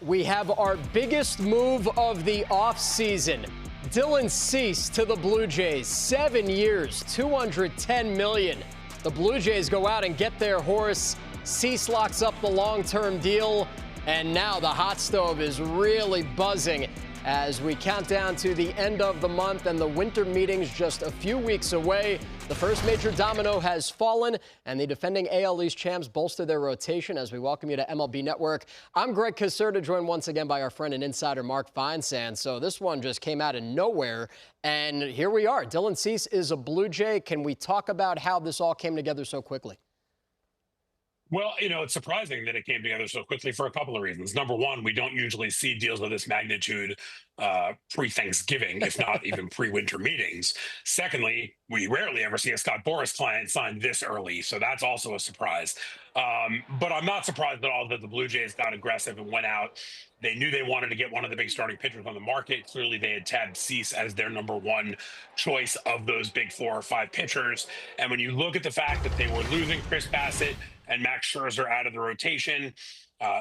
we have our biggest move of the offseason. Dylan Cease to the Blue Jays, 7 years, $210 million. The Blue Jays go out and get their horse. Cease locks up the long-term deal, and now the hot stove is really buzzing as we count down to the end of the month and the winter meetings just a few weeks away. The first major domino has fallen, and the defending AL East champs bolster their rotation as we welcome you to MLB Network. I'm Greg Caserta, joined once again by our friend and insider Mark Feinsand. So this one just came out of nowhere, and here we are. Dylan Cease is a Blue Jay. Can we talk about how this all came together so quickly? Well, it's surprising that it came together so quickly for a couple of reasons. Number one, we don't usually see deals of this magnitude pre-Thanksgiving, if not even pre-winter meetings. Secondly, we rarely ever see a Scott Boras client sign this early, so that's also a surprise. But I'm not surprised at all that the Blue Jays got aggressive and went out. They knew they wanted to get one of the big starting pitchers on the market. Clearly, they had tabbed Cease as their number one choice of those big 4 or 5 pitchers. And when you look at the fact that they were losing Chris Bassett and Max Scherzer out of the rotation,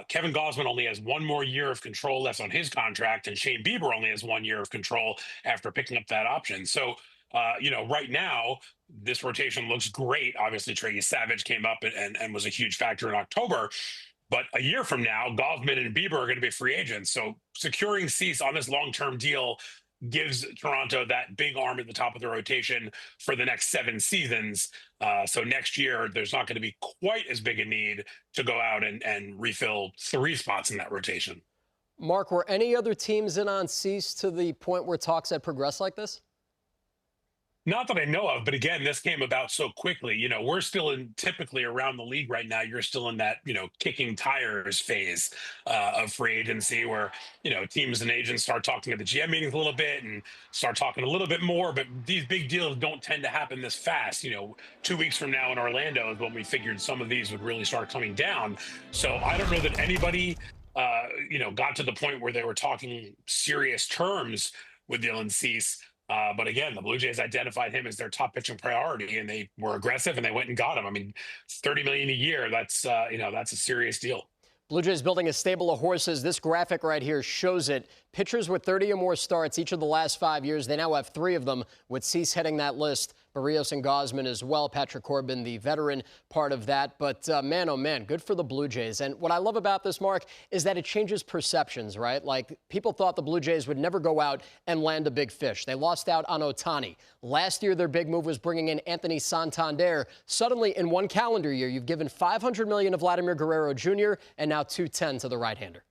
Kevin Gausman only has 1 more year of control left on his contract, and Shane Bieber only has 1 year of control after picking up that option. So, right now, this rotation looks great. Obviously, Trey Savage came up and was a huge factor in October. But a year from now, Gausman and Bieber are going to be free agents. So securing Cease on this long-term deal gives Toronto that big arm at the top of the rotation for the next 7 seasons. So next year, there's not going to be quite as big a need to go out and refill 3 spots in that rotation. Mark, were any other teams in on Cease to the point where talks had progressed like this? Not that I know of, but again, this came about so quickly. We're still in typically around the league right now. You're still in that, kicking tires phase of free agency where, teams and agents start talking at the GM meetings a little bit and start talking a little bit more. But these big deals don't tend to happen this fast. 2 weeks from now in Orlando is when we figured some of these would really start coming down. So I don't know that anybody, got to the point where they were talking serious terms with Dylan Cease. But again, the Blue Jays identified him as their top pitching priority, and they were aggressive and they went and got him. I mean, $30 million a year. That's a serious deal. Blue Jays building a stable of horses. This graphic right here shows it. Pitchers with 30 or more starts each of the last 5 years. They now have 3 of them, with Cease heading that list. Barrios and Gausman as well. Patrick Corbin, the veteran part of that. But man, oh man, good for the Blue Jays. And what I love about this, Mark, is that it changes perceptions, right? Like, people thought the Blue Jays would never go out and land a big fish. They lost out on Ohtani. Last year, their big move was bringing in Anthony Santander. Suddenly, in 1 calendar year, you've given $500 million to Vladimir Guerrero Jr. and now $210 to the right-hander.